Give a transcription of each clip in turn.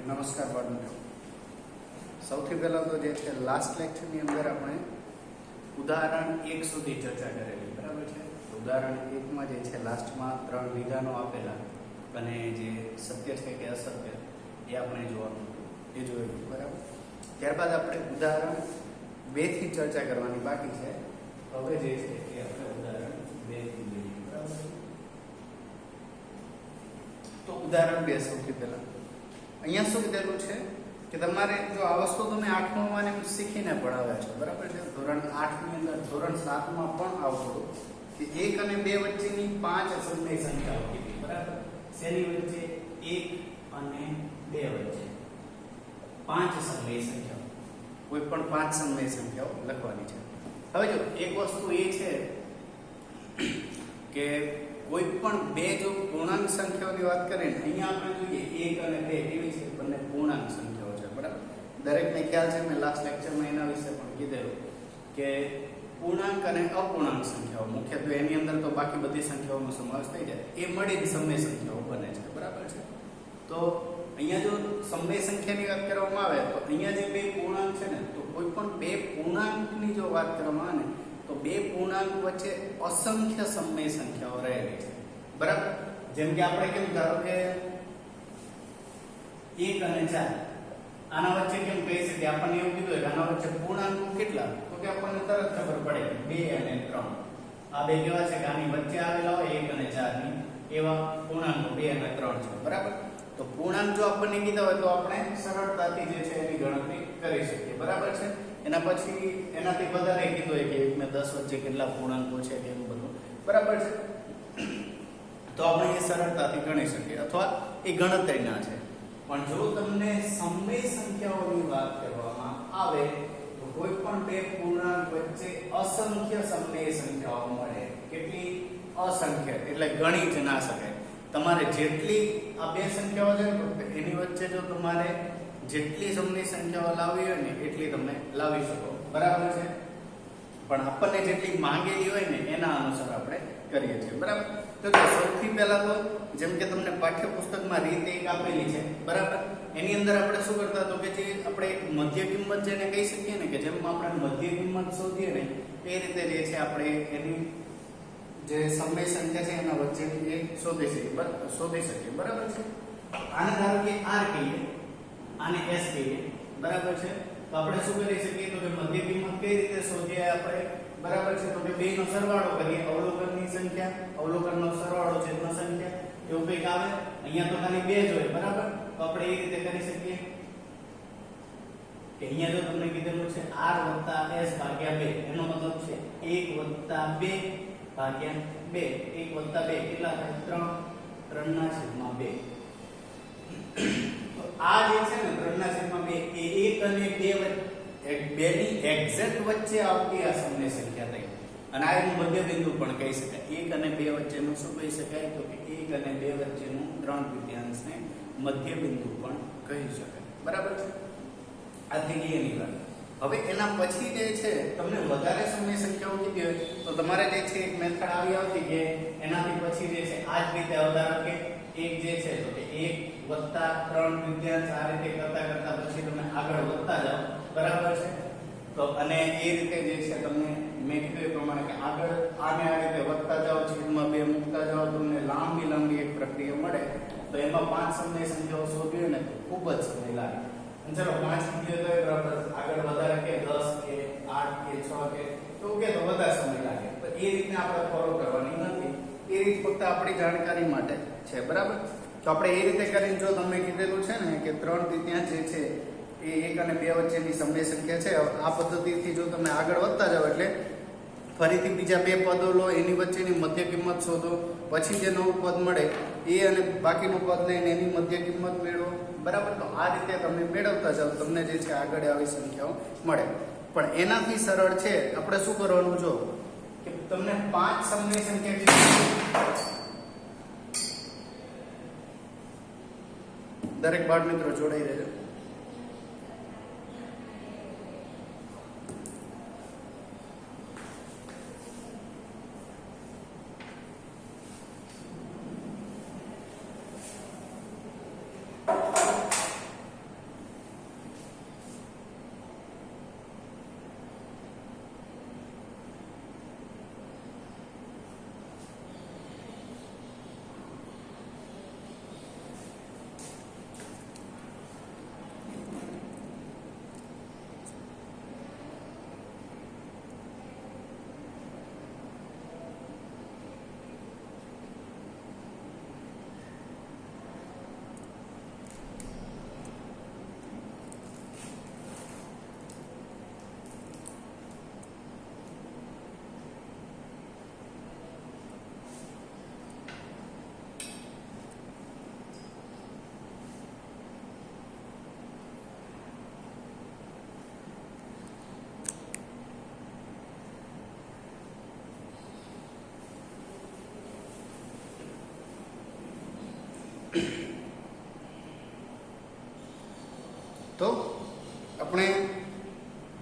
નમસ્કાર બાળ મિત્રો. સૌથી પહેલાં તો જે છે લાસ્ટ લેક્ચરની અંદર આપણે ઉદાહરણ 1 સુધી ચર્ચા કરેલી, બરાબર છે. ઉદાહરણ 1માં જે છે લાસ્ટમાં 3 વિધાનો આપેલા અને જે સત્ય છે કે અસત્ય એ આપણે જોવાનું હતું, એ જોયેલું, બરાબર. ત્યારબાદ આપણે ઉદાહરણ 2 થી ચર્ચા કરવાની બાકી છે. હવે જે છે એ આપણે ઉદાહરણ 2 થી જોઈએ, બરાબર. તો ઉદાહરણ 2 સૌથી પહેલા અહીંયા શું કીધેલું છે કે તમારે જો આ વસ્તુ તમે 8મા માં શીખીને ભણાવ્યા છો, બરાબર છે. ધોરણ 8 ની અંદર ધોરણ 7 માં પણ આવતું કે 1 અને 2 વચ્ચેની 5 સમય સંખ્યાઓ કીધી, બરાબર. શેની વચ્ચે? 1 અને 2 વચ્ચે 5 સમય સંખ્યાઓ, કોઈ પણ 5 સમય સંખ્યાઓ લખવાની છે. હવે જો એક વસ્તુ એ છે કે કોઈ પણ બે જો પૂર્ણાંક સંખ્યાઓની વાત કરીએ ને, અહીંયા આપણે જોઈએ 1 અને 2 કેવી છે? બંને પૂર્ણાંક સંખ્યાઓ છે, બરાબર. દરેકને ખ્યાલ છે, મેં લાસ્ટ લેક્ચરમાં એના વિશે પણ કીધેલું કે પૂર્ણાંક અને અપૂર્ણાંક સંખ્યાઓ, મુખ્યત્વે એની અંદર તો બાકી બધી સંખ્યાઓનો સમાવેશ થઈ જાય, એ મળી જ સમય સંખ્યાઓ બને છે, બરાબર છે. તો અહીંયા જો સમય સંખ્યાની વાત કરવામાં આવે તો અહીંયા જે બે પૂર્ણાંક છે ને, તો કોઈ પણ બે પૂર્ણાંકની જો વાત કરવામાં આવે ને તો બે પૂર્ણાંક વચ્ચે અસંખ્ય સમય સંખ્યાઓ રહેલી છે, બરાબર. જેમ કે આપણે કેમ ધારો કે 1 અને 4, આના વચ્ચે કેમ કહી શકીએ? આપણને એવું કીધું કે આના વચ્ચે પૂર્ણાંકો કેટલા, તો કે આપણને તરત ખબર પડે કે 2 અને 3. આ બે કેવા છે કે આની વચ્ચે આવેલા હોય 1 અને 4 ની, એવા પૂર્ણાંકો 2 અને 3 છે, બરાબર. તો પૂર્ણાંક જો આપણને કીધા હોય તો આપણે સરળતાથી જે છે એની ગણતરી કરી શકીએ, બરાબર છે. એના પછી એનાથી વધારે કીધું હોય કે 1 ને 10 વચ્ચે કેટલા પૂર્ણાંકો છે કે એવું બધું, બરાબર છે. તો આપણે એ સરળતાથી ગણી શકીએ, અથવા એ ગણતરીના છે. પણ જો તમને સમય સંખ્યાઓની વાત કરવામાં આવે તો કોઈ પણ બે પૂર્ણાંક વચ્ચે અસંખ્ય સમય સંખ્યાઓ મળે. કેટલી? અસંખ્ય, એટલે ગણી જ ના શકાય. તમારે જેટલી આ બે સંખ્યાઓ છે ને એની વચ્ચે જો તમારે જેટલી સમય સંખ્યાઓ લાવવી હોય ને એટલી તમે લાવી શકો, બરાબર છે. પણ આપણને જેટલી માંગેલી હોય ને એના અનુસાર આપણે કરીએ છીએ, બરાબર. તો સૌથી પહેલા તો જેમ કે તમને પાઠ્યપુસ્તકમાં રીત એક આપેલી છે, બરાબર. એની અંદર આપણે શું કરતા તો કે જે આપણે એક મધ્ય કિંમત જેને કહી શકીએ ને, કે જેમ આપણે મધ્ય કિંમત શોધીએ ને એ રીતે જે છે આપણે એની જે સમય સંખ્યા છે એના વચ્ચેની એ શોધી શકીએ, બરાબર છે. આને ધારો કે r કહીએ, આને s કહીએ, બરાબર છે. તો આપણે શું કરી શકીએ તો કે મધ્ય કિંમત કઈ રીતે શોધીએ આપણે, બરાબર છે. તો કે બેનો સરવાળો કરીએ, અવલોકનની સંખ્યા, અવલોકનનો સરવાળો છેદનો સંખ્યા, એવું કંઈક આવે. અહીંયા તો ખાલી 2 જ હોય, બરાબર. તો આપણે એ રીતે કરી શકીએ કે અહીંયા જો તમને કીધેલું છે r s ભાગ્યા 2, એનો મતલબ છે 1 2 ભાગ્યા 2, 1 2 કેટલા થાય? 3, 3/2. તો આ જે છે ને 3/2 એ 1 અને 2 ની એક્ઝેક્ટ વચ્ચે આવતી આ સમય સંખ્યા થઈ, અને આ એનું મધ્ય બિંદુ પણ કહી શકાય. 1 અને 2 વચ્ચેનું શું કહી શકાય? તો કે 1 અને 2 વચ્ચેનું 3/5 ને મધ્ય બિંદુ પણ કહી શકાય, બરાબર છે. આ થઈ ગઈ એની વાત. હવે એના પછી જે છે તમને વધારે સમય સંખ્યાઓ કીધી હોય તો તમારે જે છે એક મેથડ આવી આવતી કે એનાથી પછી જે છે આ જ રીતે ધારો કે એક જે છે તો કે 1 + 3/5 આ રીતે કરતા પછી તમે આગળ વધતા જાઓ, બરાબર છે. તો અને એ રીતે જે છે તમને મેં કીધું એ પ્રમાણે કે આગળ આને આ રીતે વધતા જાઓ, છેદમાં 2 મૂકતા જાઓ, તમને લાંબી એક પ્રક્રિયા મળે. તો એમાં 5 સમય સંખ્યાઓ શોધવી ને ખૂબ જ સમય લાગે. અને ચલો 5 કીધું તો બરાબર, આગળ વધારે કે 10 કે 8 કે 6 કે તો કે તો વધારે સમય લાગે. તો એ રીતના આપણે ફોલો કરવાની નથી, એ રીત ફક્ત આપણી જાણકારી માટે છે, બરાબર. તો આપણે એ રીતે કરીને જો તમને કીધેલું છે ને કે 3/5 જે છે એ 1 અને 2 વચ્ચેની સમય સંખ્યા છે, આ પદ્ધતિથી જો તમે આગળ વધતા જાઓ એટલે ફરીથી બીજા 2 પદો લો, એની વચ્ચેની મધ્ય કિંમત શોધો, પછી જે નવું પદ મળે એ અને બાકીનું પદ લઈને એની મધ્ય કિંમત મેળવો, બરાબર. તો આ રીતે તમે મેળવતા જાઓ, તમને જે છે આગળ આવી સંખ્યાઓ મળે. પણ એનાથી સરળ છે આપણે શું કરવાનું, જો કે તમને 5 સમય સંખ્યા દરેક બાળ મિત્રો જોડાઈ રહેજો. તો આપણે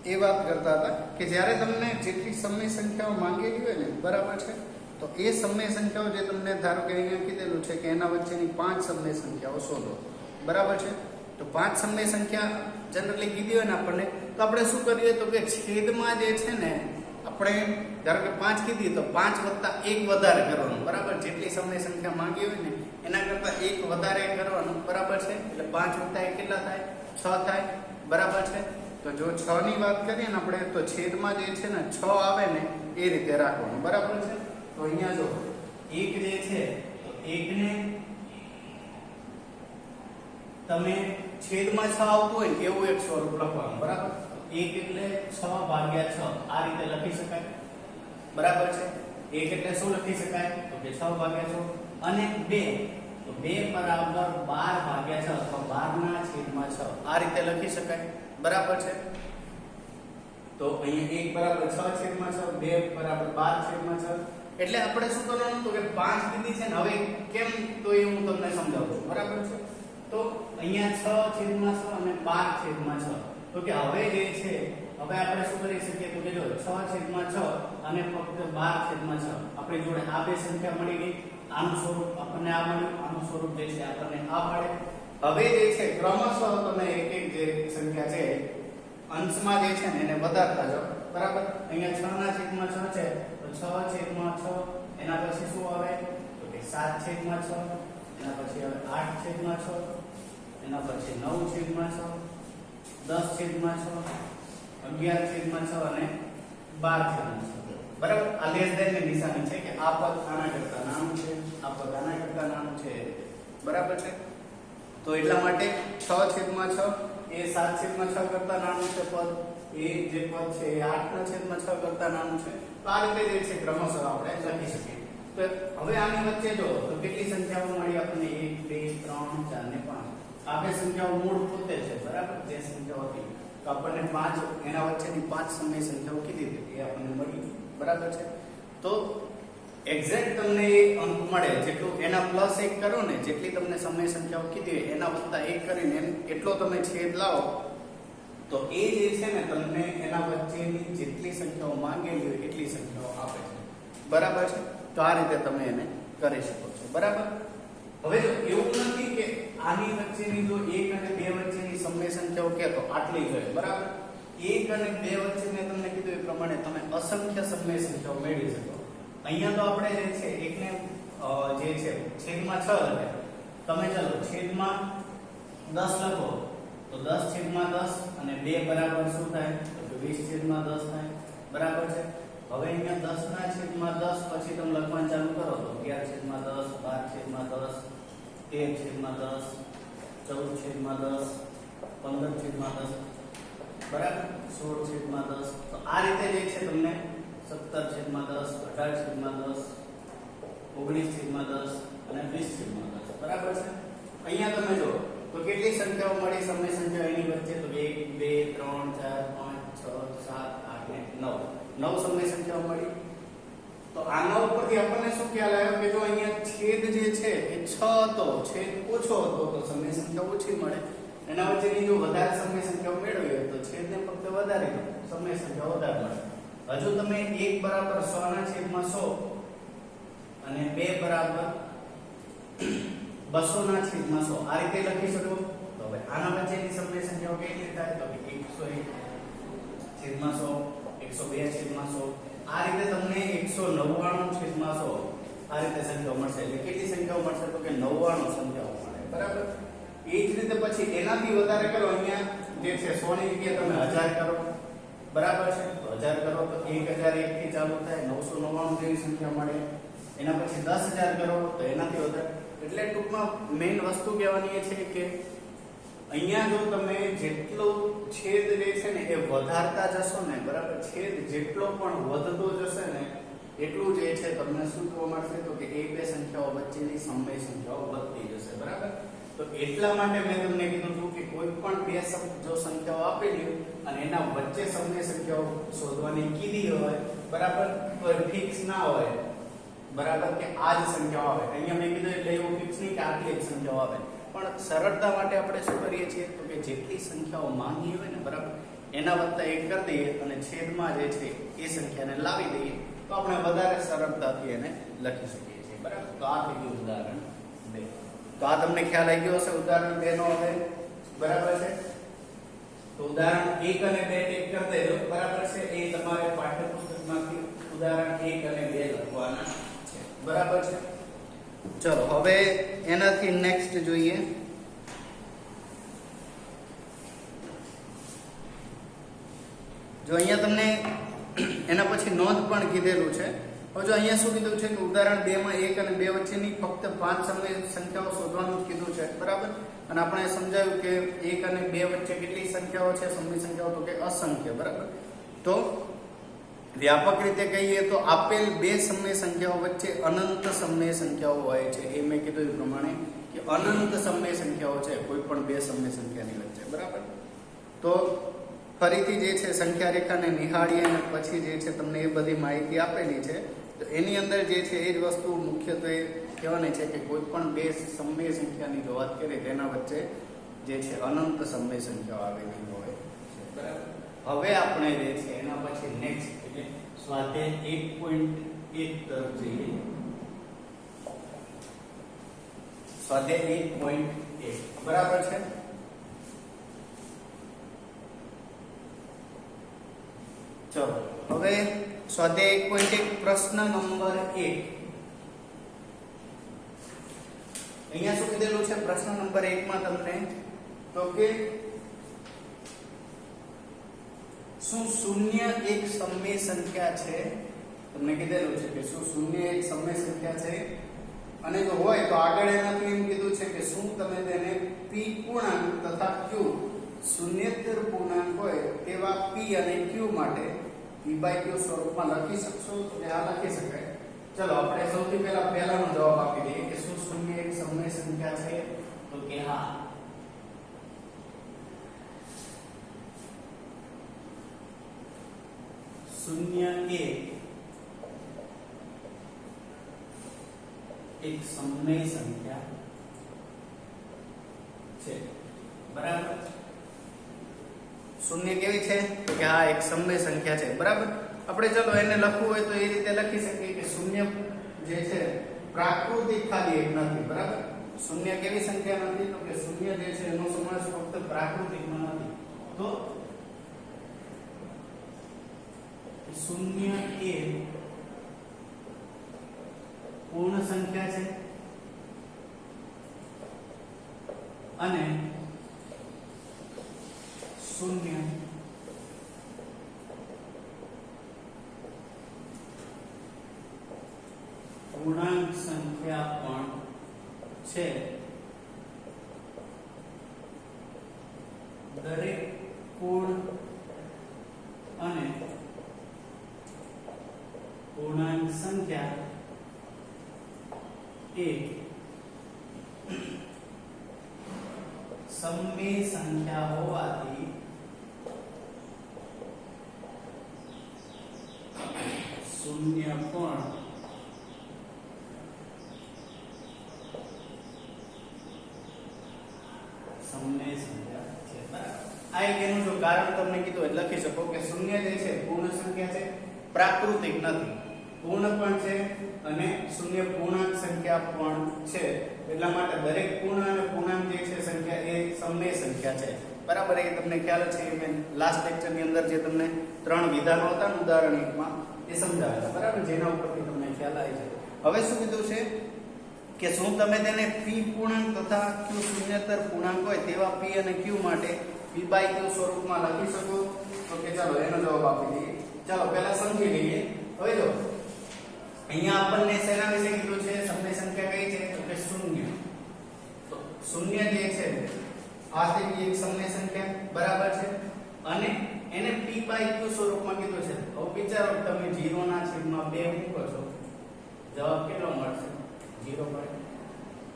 એ વાત કરતા હતા કે જ્યારે તમને જેટલી સમય સંખ્યાઓ માંગેલી હોય ને, બરાબર છે, તો એ સમય સંખ્યાઓ જે તમને ધારો કે અહીંયા કીધેલું છે કે એના વચ્ચેની 5 સમય સંખ્યાઓ શોધો, બરાબર છે. તો 5 સમય સંખ્યા જનરલી કીધી હોય ને આપણને, તો આપણે શું કરીએ તો કે છેદમાં જે છે ને આપણે ધારો કે 5 કીધી તો 5 વત્તા 1 વધારે કરવાનું, બરાબર. જેટલી સમય સંખ્યા માંગી હોય ને એના કરતા 1 વધારે કરવાનું, બરાબર છે. એટલે 5 વત્તા 1 કેટલા થાય? 6 થાય, બરાબર છે. તો જો 6 ની વાત કરીએ ને આપણે, તો છેદમાં જે છે ને 6 આવે ને એ રીતે રાખવાનું, બરાબર છે. તો અહીંયા જો 1 જે છે તો 1 ને તમે છેદમાં 6 આવતું હોય ને એવું એક સ્વરૂપ લખવાનું, બરાબર. 1 એટલે 6 ભાગ્યા 6 આ રીતે લખી શકાય, બરાબર છે. 1 એટલે શું લખી શકાય તો કે 6 ભાગ્યા 6. અને 2 તો 2 બરાબર 12 ભાગ્યા 6 અથવા 12 ના છેદમાં 6 આ રીતે લખી શકાય, બરાબર છે. તો અહીંયા 1 બરાબર 6 છેદમાં 6, 2 બરાબર 12 છેદમાં 6. એટલે આપણે શું કરવાનું તો કે 5 કીધી છે ને, હવે કેમ તો એ હું તમને સમજાવું છું, બરાબર છે. તો અહીંયા 6 છેદમાં 6 અને 12 છેદમાં 6. તો કે હવે જે છે, હવે આપણે શું કરી શકીએ તો કે જો 6 છેદમાં 6 અને ફક્ત 12 છેદમાં 6 આપણી જોડે આ બે સંખ્યા મળી ગઈ. આનું સ્વરૂપ આપણને આ મળ્યું, આનું સ્વરૂપ જે છે આપણને આ મળે. હવે જે છે ક્રમશઃ તમે એક એક જે સંખ્યા છે અંશમાં જે છે ને એને વધારતા જાઓ, બરાબર. અહીંયા 6 ના છેદમાં 6 છે તો 6 છેદમાં 6, એના પછી શું આવે તો કે 7 છેદમાં 6, એના પછી આવે 8 છેદમાં 6, એના પછી 9 છેદમાં 6, 10 છેદમાં 6, 11 છેદમાં 6 અને 12 છેદમાં 6, બરાબર. આ લેસ ધેન ની નિશાની છે કે આ પદ આના કરતા નાનું છે, આ પદ આના કરતા નાનું છે, બરાબર છે. તો એટલા માટે 6 છેદમાં 6 એ 7 છેદમાં 6 કરતા નાનું છે પદ, એ જે પદ છે એ 8 ના છેદમાં 6 કરતા નાનું છે. તો આ રીતે જે છે ક્રમશઃ આપણે લખી શકીએ. તો હવે આની વચ્ચે જો તો કેટલી સંખ્યાઓ મળી આપણને? 1 2 3 4 ને 5. આ બે સંખ્યાઓ મૂળ પોતે છે, બરાબર. જે સંખ્યાઓ હતી તો આપણને 5 એના વચ્ચેની 5 સમય સંખ્યાઓ કીધી હતી એ આપણને મળી, બરાબર છે. તો એક્ઝેક્ટ તમને એ અંક મળે જેટલું એના પ્લસ 1 કરો ને, જેટલી તમને સમય સંખ્યાઓ કીધી હોય એના વત્તા 1 કરીને એટલો તમે છેદ લાવો તો એ જે છે ને તમને એના વચ્ચેની જેટલી સંખ્યાઓ માંગેલી હોય એટલી સંખ્યાઓ આપે છે, બરાબર છે. તો આ રીતે તમે એને કરી શકો છો, બરાબર. હવે જો એવું નથી કે આની વચ્ચેની જો 1 અને 2 વચ્ચેની સમય સંખ્યાઓ કે તો આટલી જોઈએ, બરાબર. 1 અને 2 વચ્ચે મેં તમને કીધું એ પ્રમાણે તમે અસંખ્ય સમય સંખ્યાઓ મેળવી શકો. અહીંયા તો આપણે જે છે એકને જે છે છેદમાં 6 લખે, તમે ચાલો છેદમાં 10 લખો તો 10 છેદમાં 10 અને 2 બરાબર શું થાય તો 20 છેદમાં 10 થાય, બરાબર છે. હવે અહીંયા 10 ના છેદમાં 10 પછી તમે લખવાનું ચાલુ કરો તો 11 છેદમાં 10, 12 છેદમાં 10, 13 છેદમાં 10, 14 છેદમાં 10, 15 છેદમાં 10, બરાબર, 16 છેદમાં 10. તો આ રીતે જે છે તમને 17 છેદમાં 10, 18 છેદમાં 10, 19 છેદમાં 10 અને 20 છેદમાં 10, બરાબર છે. અહીંયા તમે જો તો કેટલી સંખ્યાઓ મળી સમય સંખ્યા એની વચ્ચે તો 1 2 3 4 5 6 7 8 ને 9 9 સમય સંખ્યાઓ મળી. તો આના ઉપરથી આપણને શું ખ્યાલ આવ્યો કે જો અહીંયા છેદ જે છે એ 6 હતો, છેદ ઓછો હતો તો સમય સંખ્યા ઓછી મળે. એના વચ્ચેની જો વધારે સમય સંખ્યાઓ મેળવી હોય તો છેદને ફક્ત વધારી દો, સમય સંખ્યા વધારે મળે. હજુ તમે 1 બરાબર 100 ના છેદમાં 100 અને 2 બરાબર 200 ના છેદમાં 100 આ રીતે લખી શકો. તો હવે આના વચ્ચેની સમય સંખ્યાઓ કેટલી થાય તો કે 101 છેદમાં 100, 102 છેદમાં 100. આ રીતે તમને 199 છેદમાં 100 આ રીતે સંખ્યાઓ મળશે. એટલે કેટલી સંખ્યાઓ મળશે તો કે 99 સંખ્યાઓ મળે, બરાબર. એ જ રીતે પછી એનાથી વધારે કરો, અહીંયા જે છે 100 ની જગ્યાએ તમે 1000 કરો, બરાબર છે. તો 1000 કરો તો 1001 થી ચાલુ થાય, 999 જેવી સંખ્યા મળે. એના પછી 10000 કરો તો એનાથી વધારે. એટલે ટૂંકમાં મેઇન વસ્તુ કહેવાની એ છે કે અહીંયા જો તમે જેટલો છેદ જે છે ને એ વધારતા જશો ને, બરાબર, છેદ જેટલો પણ વધતો જશે ને એટલું જે છે તમને શું જોવા મળશે તો કે એક બે સંખ્યાઓ વચ્ચેની સમય સંખ્યાઓ વધતી જશે, બરાબર. તો એટલા માટે મેં તમને કીધું હતું કે કોઈ પણ બે જો સંખ્યાઓ આપેલી હોય અને એના વચ્ચે સમય સંખ્યાઓ શોધવાની કીધી હોય, બરાબર, તો ફિક્સ ના હોય, બરાબર, કે આ જ સંખ્યાઓ આવે. અહીંયા મેં કીધું એટલે એવું ફિક્સ નહીં કે આટલી જ સંખ્યાઓ આવે, પણ સરળતા માટે આપણે શું કરીએ છીએ તો કે જેટલી સંખ્યાઓ માંગી હોય ને બરાબર એના વત્તા 1 કરી દઈએ અને છેદમાં જે છે એ સંખ્યાને લાવી દઈએ તો આપણે વધારે સરળતાથી એને લખી શકીએ છીએ બરાબર. તો આ થઈ ગયું ઉદાહરણ 2. તો આ તમને ખ્યાલ આવી ગયો હશે ઉદાહરણ 2 નો. હવે બરાબર છે તો ઉદાહરણ 1 અને 2 ટેક કરી દેજો બરાબર છે. એ તમારે પાઠ્યપુસ્તકમાંથી ઉદાહરણ 1 અને 2 લખવાના છે બરાબર છે. ચલો હવે એનાથી નેક્સ્ટ જોઈએ. જો અહીંયા તમને એના પછી નોંધ પણ કીધેલું છે. હવે જો અહીંયા શું કીધું છે કે ઉદાહરણ 2 માં 1 અને 2 વચ્ચેની ફક્ત 5 સમય સંખ્યાઓ શોધવાનું જ કીધું છે બરાબર. અને આપણે સમજાવ્યું કે 1 અને 2 વચ્ચે કેટલી સંખ્યાઓ છે સમય સંખ્યાઓ તો કે અસંખ્ય બરાબર. તો વ્યાપક રીતે કહીએ તો આપેલ બે સમય સંખ્યાઓ વચ્ચે અનંત સમય સંખ્યાઓ હોય છે. એ મેં કીધું એ પ્રમાણે કે અનંત સમય સંખ્યાઓ છે કોઈ પણ બે સમય સંખ્યાની વચ્ચે બરાબર. તો ફરીથી જે છે સંખ્યા રેખાને નિહાળીએ અને પછી જે છે તમને એ બધી માહિતી આપેલી છે. તો એની અંદર જે છે એ જ વસ્તુ મુખ્યત્વે કહેવાની છે કે કોઈ પણ બે સમય સંખ્યાની જો વાત કરીએ તેના વચ્ચે જે છે અનંત સમય સંખ્યાઓ આવેલી હોય છે બરાબર. હવે આપણે જે છે એના પછી નેક્સ્ટ એટલે સ્વાધ્યાય 1.1 તરફ જઈએ. સ્વાધ્યાય 1.1 બરાબર છે. ચલો હવે સ્વાધ્યાય 1.1 પ્રશ્ન નંબર 1. અહીંયા શું કીધેલું છે પ્રશ્ન નંબર 1 માં તમને તો કે શું શૂન્ય એક સમય સંખ્યા છે. તમને કીધેલું છે કે શું શૂન્ય એક સમય સંખ્યા છે અને જો હોય તો આગળ એનાથી એમ કીધું છે કે શું તમે તેને p પૂર્ણાંક તથા q શૂન્યેતર પૂર્ણાંક હોય તેવા p અને q માટે p/q સ્વરૂપમાં લખી શકશો. તો આ લખી શકાય. ચલો આપણે સૌથી પહેલાનો જવાબ આપી દઈએ કે શું શૂન્ય એક સમય સંખ્યા છે તો કે હા. શૂન્ય એક સમય સંખ્યા છે બરાબર. શૂન્ય કેવી છે તો કે હા એક સમય સંખ્યા છે બરાબર. આપણે ચલો એને લખવું હોય તો એ રીતે લખી શકીએ કે શૂન્ય જે છે પ્રાકૃતિક ખાલી એક નથી બરાબર. શૂન્ય કેવી સંખ્યા નથી તો કે શૂન્ય જે છે એનો સમાસ ફક્ત પ્રાકૃતિકમાં નથી. તો શૂન્ય એ પૂર્ણ સંખ્યા છે અને શૂન્ય પૂર્ણાંક સંખ્યા પણ છે. દરેક પૂર્ણ અને પૂર્ણાંક સંખ્યા એ સમય સંખ્યા હોવાથી શૂન્ય પણ સમય સંખ્યા છે બરાબર. આ એક એનું જો કારણ તમને કીધું એટલે લખી શકો કે શૂન્ય જે છે પૂર્ણ સંખ્યા છે પ્રાકૃતિક નથી. પૂર્ણ પણ છે અને શૂન્ય પૂર્ણાંક સંખ્યા પણ છે. એટલા માટે દરેક પૂર્ણ અને પૂર્ણાંક જે છે સંખ્યા એ સમય સંખ્યા છે બરાબર. એ તમને ખ્યાલ છે કે મેં લાસ્ટ લેક્ચર ની અંદર જે તમને 3 વિધાનો હતા ને ઉદાહરણ 1 માં એ સમજાવ્યા બરાબર, જેના ઉપરથી તમને ખ્યાલ આવી જાય. હવે શું કીધું છે કે શું તમે તેને p પૂર્ણાંક તથા q શૂન્યતર પૂર્ણાંક હોય તેવા p અને q માટે p/q સ્વરૂપમાં લખી શકો. તો કે ચાલો એનો જવાબ આપી દઈએ. ચાલો પહેલા સમજી લઈએ. હવે જો અહીંયા આપણને શેના વિશે કીધું છે, સમય સંખ્યા કઈ છે તો કે શૂન્ય. તો શૂન્ય જે છે આ તે એક સમય સંખ્યા બરાબર છે અને એને p/q સ્વરૂપમાં કીધું છે. હવે વિચારો તમે 0 ના છેદમાં 2 મૂકો છો, જવાબ કેટલો મળશે? 0 મળે.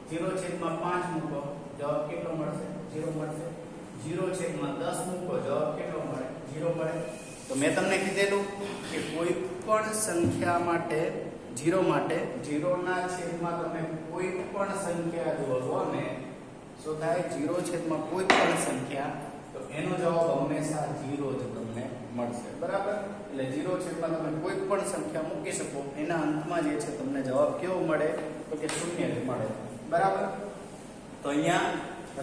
0 છેદમાં 5 મૂકો, જવાબ કેટલો મળશે? 0 મળશે. 0 છેદમાં 10 મૂકો, જવાબ કેટલો મળે? 0 મળે. તો મેં તમને કીધેલું કે કોઈ પણ સંખ્યા માટે 0 માટે 0 ના છેદમાં તમે કોઈ પણ સંખ્યા જોડો ને શું થાય 0 છેદમાં કોઈ પણ સંખ્યા, તો એનો જવાબ હંમેશા 0 જ તમને મળશે. બરાબર? એટલે 0 છેદમાં તમે કોઈ પણ સંખ્યા મૂકી શકો, એના અંતમાં જે છે તમને જવાબ કેવો મળે? તો કે 0 જ મળે. બરાબર? તો અહીંયા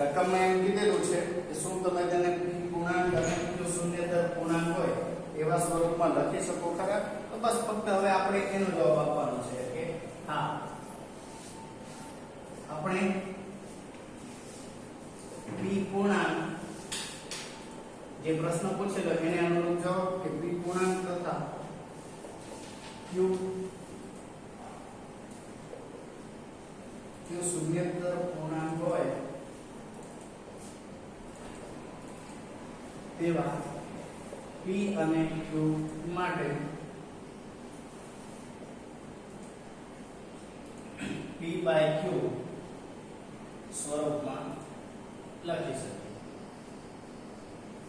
રકમમાં એમ કીધેલું છે કે શું તમે તેને p પૂર્ણાંક અને q શૂન્યેતર પૂર્ણાંક હોય એવા સ્વરૂપમાં લખી શકો ખરા? તો બસ ફક્ત હવે આપણે એનો જવાબ આપવાનો છે કે હા, આપણે p પૂર્ણાંક જે પ્રશ્ન પૂછેલો એને અનુરૂપ જવાબ કે p પૂર્ણાંક તથા q શૂન્યેતર પૂર્ણાંક હોય તેવા p અને q માટે p/q સ્વરૂપમાં લખી શકીએ.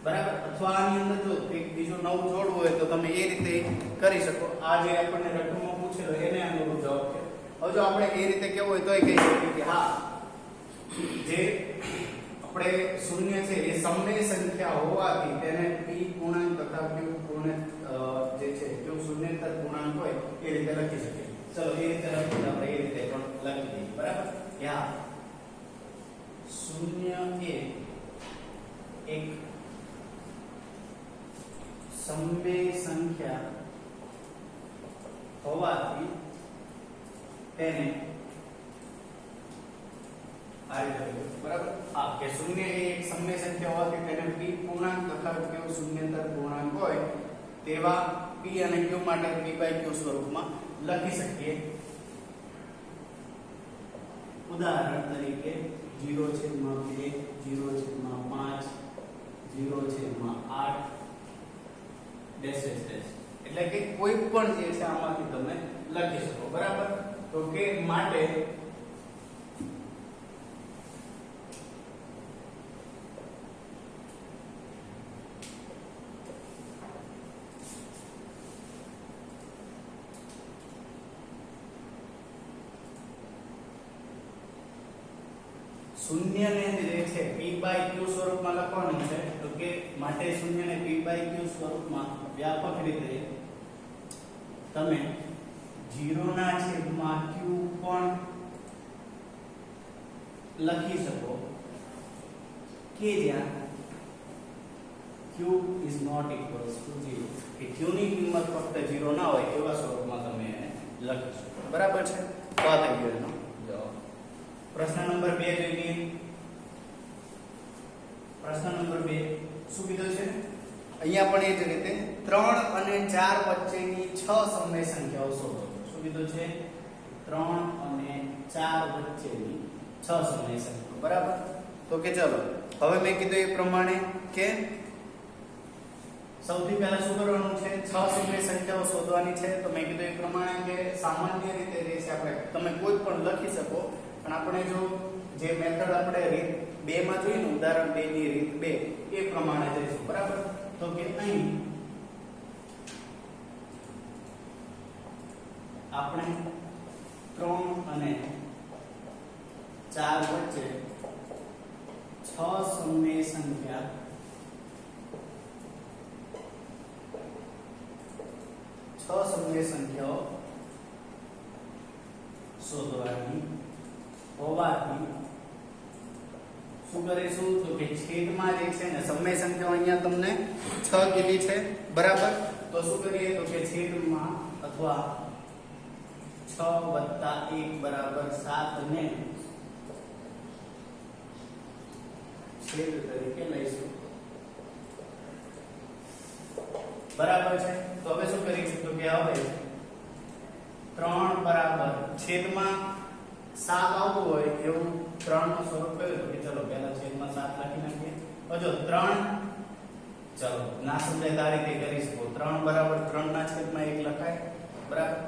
બરાબર? અથવા આની અંદર જો એક બીજું નવું જોડવું હોય તો તમે એ રીતે કરી શકો. આ જે આપણને રકમો પૂછેલો એને અનુરૂપ જવાબ છે. હવે જો આપણે એ રીતે કેવું હોય તોય કહી શકીએ કે હા, જે આપણે શૂન્ય છે એ સમય સંખ્યા હોવાથી તેને p પૂર્ણાંક તથા q પૂર્ણાંક જે છે q શૂન્યેતર પૂર્ણાંક હોય એ રીતે લખી શકીએ. ચલો એ રીતે લખીએ, આપણે એ રીતે પણ લખી દઈએ. બરાબર? યા શૂન્ય એ એક સમય સંખ્યા હોવાથી તેને આ રીતે, બરાબર? હા, કે શૂન્ય એ એક સમય સંખ્યા હોવાથી તેને p પૂર્ણાંક તથા q શૂન્યેતર પૂર્ણાંક હોય તેવા p અને q માટે p/q સ્વરૂપમાં લખી શકીએ. ઉદાહરણ તરીકે 0/2, 0/5, 0/8 ડેશ ડેશ, એટલે કે કોઈ પણ જે છે આમાંથી તમે લખી શકો. બરાબર? તો કે માટે શૂન્યને જે છે p/q સ્વરૂપમાં લખવાનું છે. તો કે માટે શૂન્યને p/q સ્વરૂપમાં વ્યાપક રીતે તમે 0/q પણ લખી શકો કે જ્યાં q is not equals to 0, કે q ની કિંમત ફક્ત 0 ના હોય એવા સ્વરૂપમાં તમે એને લખી શકો. બરાબર છે? તો આ થઈ ગયો એનો જવાબ. પ્રશ્ન નંબર 2 જોઈએ. પ્રશ્ન નંબર 2 શું કીધું છે? અહીંયા પણ એ જ રીતે 3 અને 4 વચ્ચેની 6 સમય સંખ્યાઓ શોધો. શું કીધું છે? 3 અને 4 વચ્ચેની 6 સમય સંખ્યાઓ. બરાબર? તો કે ચલો હવે મેં કીધું એ પ્રમાણે કે સૌથી પહેલા શું કરવાનું છે? 6 સમય સંખ્યાઓ શોધવાની છે. તો મેં કીધું એ પ્રમાણે કે સામાન્ય રીતે જે છે આપણે તમે કોઈ પણ લખી શકો, પણ આપણે જો જે મેથડ આપણે રીત 2 માં જોઈએ ને, ઉદાહરણ 2 ની રીત 2 એ પ્રમાણે જઈશું. બરાબર? તો કે અહીં આપણે 3 અને 4 વચ્ચે 6 સમય સંખ્યા સંખ્યાઓ શોધવાની હોવાથી શું કરીશું? તો કે છેદમાં જે છે ને સમય સંખ્યાઓ અહીંયા તમને 6 કીધી છે. બરાબર? તો શું કરીએ? તો કે છેદમાં અથવા 6 + 1 બરાબર 7 ને છેદ તરીકે લઈશું. બરાબર છે? તો હવે શું કરીશું? તો કે હવે 3 બરાબર છેદમાં 7 આવવું હોય એવું 3 નું સ્વરૂપ કર્યું. તો કે ચલો પહેલા છેદમાં 7 લખી નાખીએ. તો જો 3, ચલો ના સમજાય આ રીતે કરી શકો. 3 બરાબર 3/1 લખાય. બરાબર?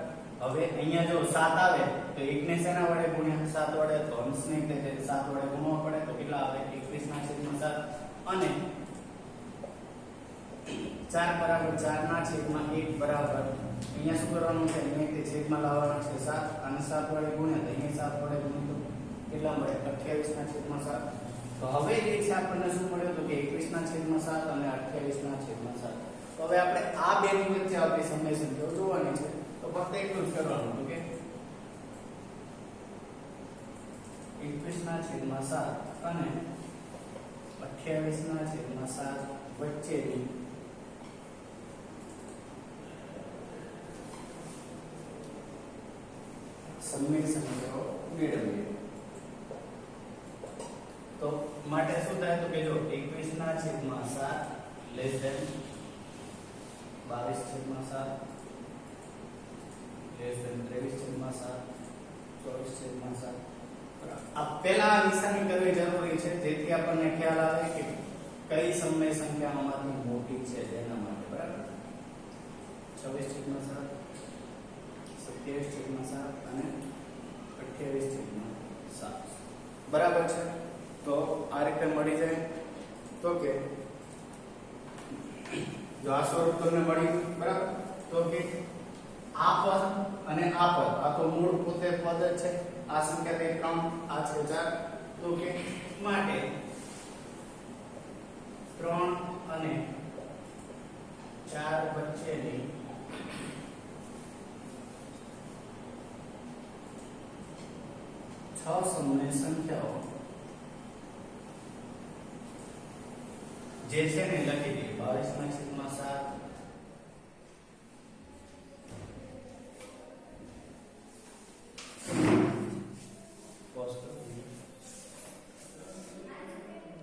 હવે અહીંયા જો 7 આવે તો 1 ને શેના વડે ગુણ્યા? 7 વડે. તો અંશને એટલે 7 વડે ગુણવા પડે. તો કેટલા આવે? 21/7. અને 4 બરાબર 4/1 બરાબર અહીંયા શું કરવાનું છે? અહીંયા તે છેદમાં લાવવાના છે 7 અને 7 વડે ગુણ્યા તો અહીંયા 7 વડે ગુણ્યા તો કેટલા મળે? 28/7. તો હવે જે છે આપણને શું મળ્યું તો કે 21/7 અને 28/7. તો હવે આપણે આ બે ની વચ્ચે આપણી સમય સંખ્યાઓ જોવાની છે. તો ફક્ત એટલું જ કરવાનું તો કે 21/7 અને 28/7 વચ્ચેની સમય સંખ્યાઓ મેળવીએ. તો માટે શું થાય તો કે જો 21/7 લેસ ધેન 22/7 લેસ ધેન 23/7 24/7. આ પહેલા નિશાની કરવી જરૂરી છે જેથી આપણને ખ્યાલ આવે કે કઈ સમય સંખ્યા આમાંથી મોટી છે તેના માટે. બરાબર 26/7 27/7 અને 28/7 બરાબર છે. તો આ રીતે મળી જાય તો કે જો આ સ્વરૂપ તમને મળી બરાબર તો કે આ પદ અને આ પદ આ તો મૂળ પોતે પદ જ છે. આ સંખ્યા તે 3 આ છે 4 તો કે માટે 3 અને 4 વચ્ચેની સમય સંખ્યાઓ જે છે ને લખી દઈએ 22/7